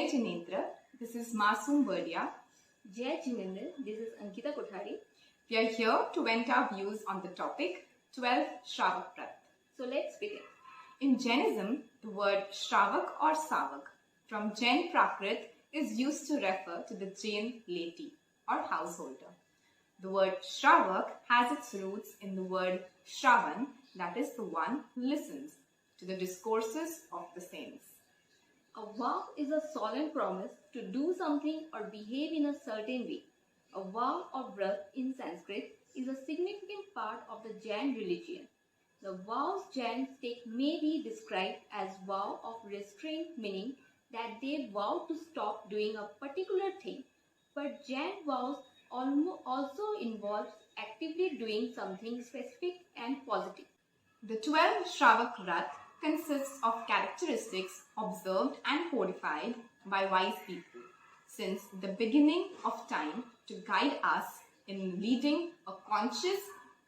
Jinendra, this is Masoom Bardia. Jai Jinendra, this is Ankita Kothari. We are here to vent our views on the topic 12 Shravak Vrat. So let's begin. In Jainism, the word Shravak or Savak from Jain Prakrit is used to refer to the Jain laity or householder. The word Shravak has its roots in the word Shravan, that is the one who listens to the discourses of the saints. A vow is a solemn promise to do something or behave in a certain way. A vow or vrat in Sanskrit is a significant part of the Jain religion. The vows Jains take may be described as vow of restraint, meaning that they vow to stop doing a particular thing. But Jain vows also involves actively doing something specific and positive. The 12 Shravak Vrat consists of characteristics observed and codified by wise people since the beginning of time to guide us in leading a conscious,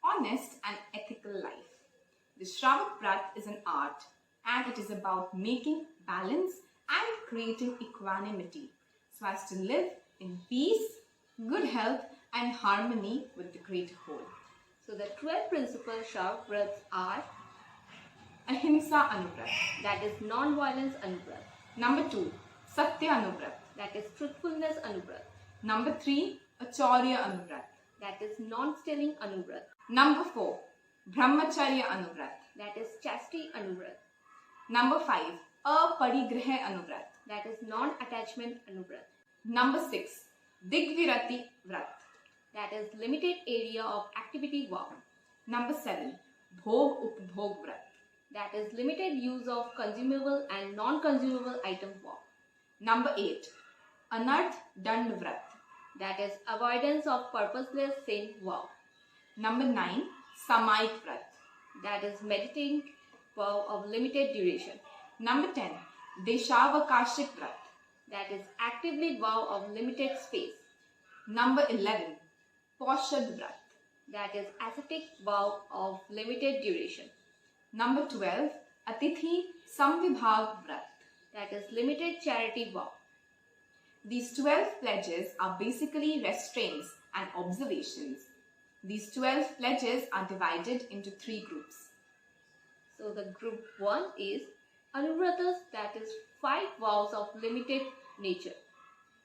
honest and ethical life. The Shravak Vrat is an art and it is about making balance and creating equanimity so as to live in peace, good health and harmony with the greater whole. So the 12 principal Shravak Vrats are Ahimsa Anuvrat, that is non-violence Anuvrat. Number 2, Satya Anuvrat, that is truthfulness Anuvrat. Number 3, Achaurya Anuvrat, that is non-stealing Anuvrat. Number 4, Brahmacharya Anuvrat, that is chastity Anuvrat. Number 5, Aparigraha Anuvrat, that is non-attachment Anuvrat. Number 6, Digvirati Vrat, that is limited area of activity vow. Number 7, Bhog Upbhog Vrat, that is limited use of consumable and non-consumable item vow. Number 8, Anarth Dand Vrat, that is avoidance of purposeless sin vow. Number 9, Samayik Vrat, that is meditating vow of limited duration. Number 10, Deshavakashik Vrat, that is actively vow of limited space. Number 11, Paushad Vrat, that is ascetic vow of limited duration. Number 12, Atithi Samvibhag Vrat, that is limited charity vow. These 12 pledges are basically restraints and observations. These 12 pledges are divided into 3 groups. So the group 1 is Gunavratas, that is 5 vows of limited nature.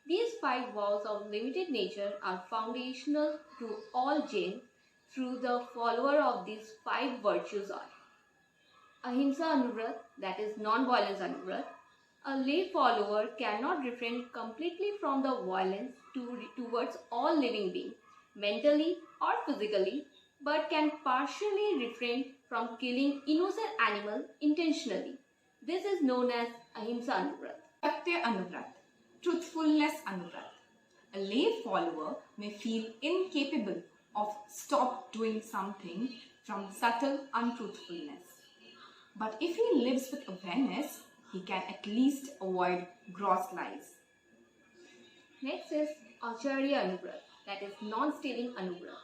These 5 vows of limited nature are foundational to all Jains through the follower of these 5 virtues are Ahimsa Anuvrat, that is non-violence Anuvrat. A lay follower cannot refrain completely from the violence towards all living beings, mentally or physically, but can partially refrain from killing innocent animals intentionally. This is known as Ahimsa Anuvrat. Satya Anuvrat, truthfulness Anuvrat. A lay follower may feel incapable of stop doing something from subtle untruthfulness. But if he lives with awareness, he can at least avoid gross lies. Next is Acharya Anuvrat, that is non-stealing Anuvrat.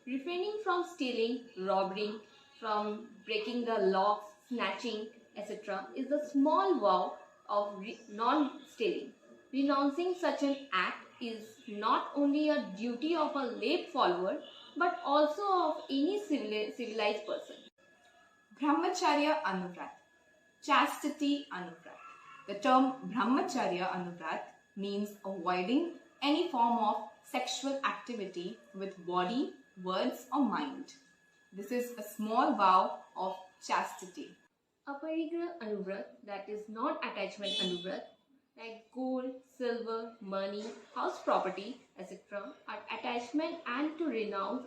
Refraining from stealing, robbing, from breaking the locks, snatching, etc. is a small vow of non-stealing. Renouncing such an act is not only a duty of a lay follower but also of any civilized person. Brahmacharya Anuvrat, chastity Anuvrat. The term Brahmacharya Anuvrat means avoiding any form of sexual activity with body, words or mind. This is a small vow of chastity. Aparigraha Anuvrat, that is non-attachment Anuvrat, like gold, silver, money, house property, etc. are attachment and to renounce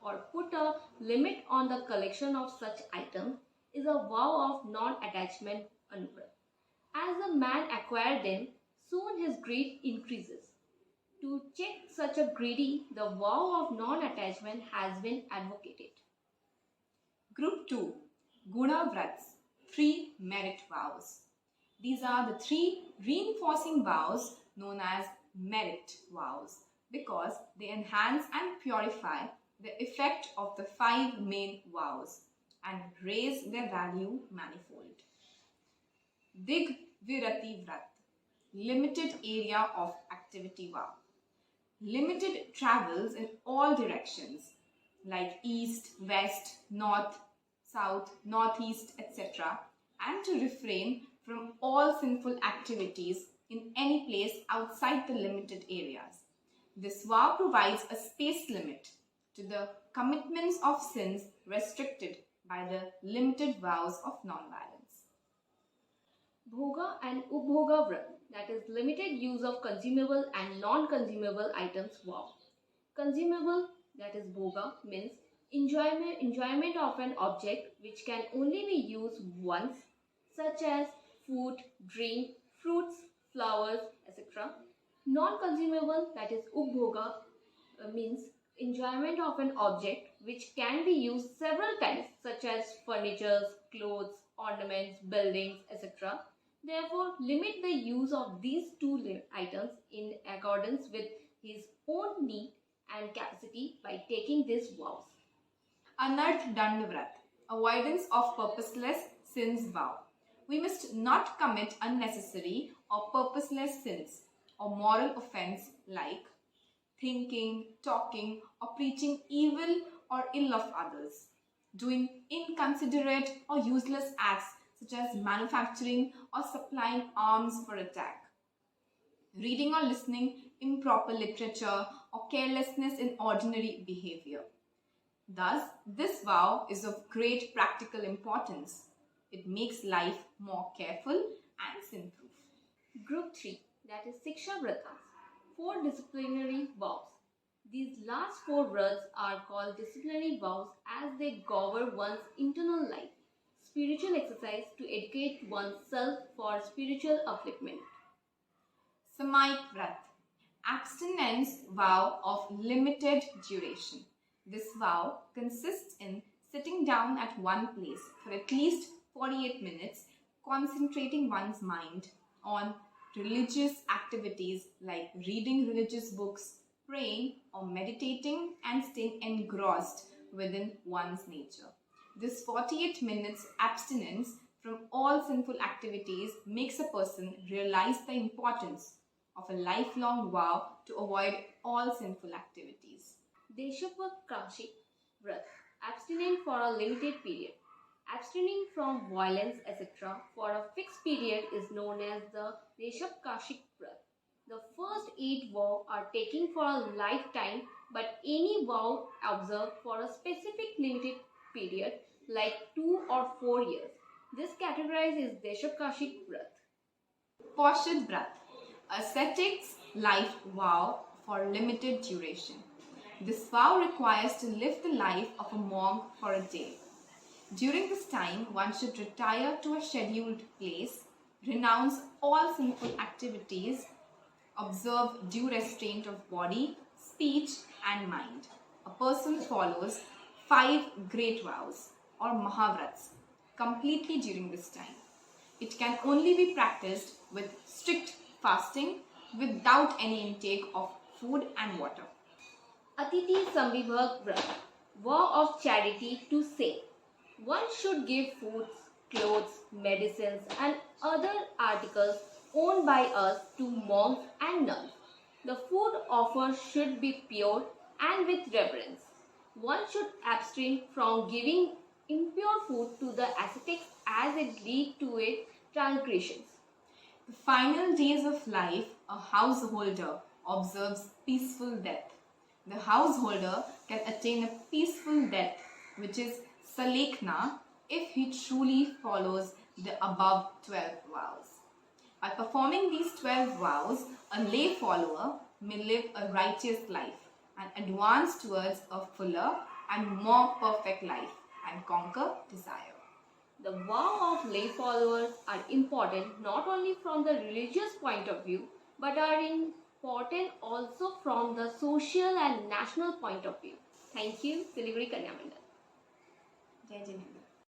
or put a limit on the collection of such items is a vow of non-attachment Anuvrat. As a man acquires them, soon his greed increases. To check such a greedy, the vow of non-attachment has been advocated. Group 2, Gunavratas, 3 merit vows. These are the 3 reinforcing vows known as merit vows because they enhance and purify the effect of the 5 main vows and raise their value manifold. Digvirati Vrat, limited area of activity vow. Limited travels in all directions like east, west, north, south, northeast, etc., and to refrain from all sinful activities in any place outside the limited areas. This vow provides a space limit to the commitments of sins restricted by the limited vows of non-violence. Bhoga and Upbhoga Vrat, that is limited use of consumable and non-consumable items vow. Consumable, that is Bhoga, means enjoyment of an object which can only be used once, such as food, drink, fruits, flowers, etc. Non-consumable, that is Upbhoga, means enjoyment of an object which can be used several times, such as furniture, clothes, ornaments, buildings, etc. Therefore, limit the use of these two items in accordance with his own need and capacity by taking these vows. Anarth Dandavrat, avoidance of purposeless sins vow. We must not commit unnecessary or purposeless sins or moral offense like thinking, talking, or preaching evil or ill of others, doing inconsiderate or useless acts such as manufacturing or supplying arms for attack, reading or listening improper literature or carelessness in ordinary behavior. Thus, this vow is of great practical importance. It makes life more careful and sin-proof. Group 3, that is Sikshavratas, 4 disciplinary vows. These last 4 vrats are called disciplinary vows as they govern one's internal life, spiritual exercise to educate oneself for spiritual upliftment. Samayik Vrat, abstinence vow of limited duration. This vow consists in sitting down at one place for at least 48 minutes, concentrating one's mind on religious activities like reading religious books, praying or meditating, and staying engrossed within one's nature. This 48 minutes abstinence from all sinful activities makes a person realize the importance of a lifelong vow to avoid all sinful activities. Deshavakashik Vrat, abstinent for a limited period. Abstaining from violence, etc., for a fixed period is known as the Deshavakashik Vrat. The first 8 vows are taken for a lifetime, but any vow observed for a specific limited period, like 2 or 4 years. This categorized is Deshavakashik Vrat. Paushad Vrat, ascetic's life vow for limited duration. This vow requires to live the life of a monk for a day. During this time, one should retire to a scheduled place, renounce all sinful activities, observe due restraint of body, speech and mind. A person follows 5 great vows or Mahavrats completely during this time. It can only be practiced with strict fasting without any intake of food and water. Atiti Sambhibhag Vrat, vow of charity to saint. One should give foods, clothes, medicines and other articles owned by us to monks and nuns. The food offered should be pure and with reverence. One should abstain from giving impure food to the ascetics as it leads to its transgressions. The final days of life, a householder observes peaceful death. The householder can attain a peaceful death, which is Salekna, if he truly follows the above 12 vows. By performing these 12 vows, a lay follower may live a righteous life and advance towards a fuller and more perfect life and conquer desire. The vow of lay followers are important not only from the religious point of view, but are important also from the social and national point of view. Thank you, Siliguri Kanya Mandal. Jain.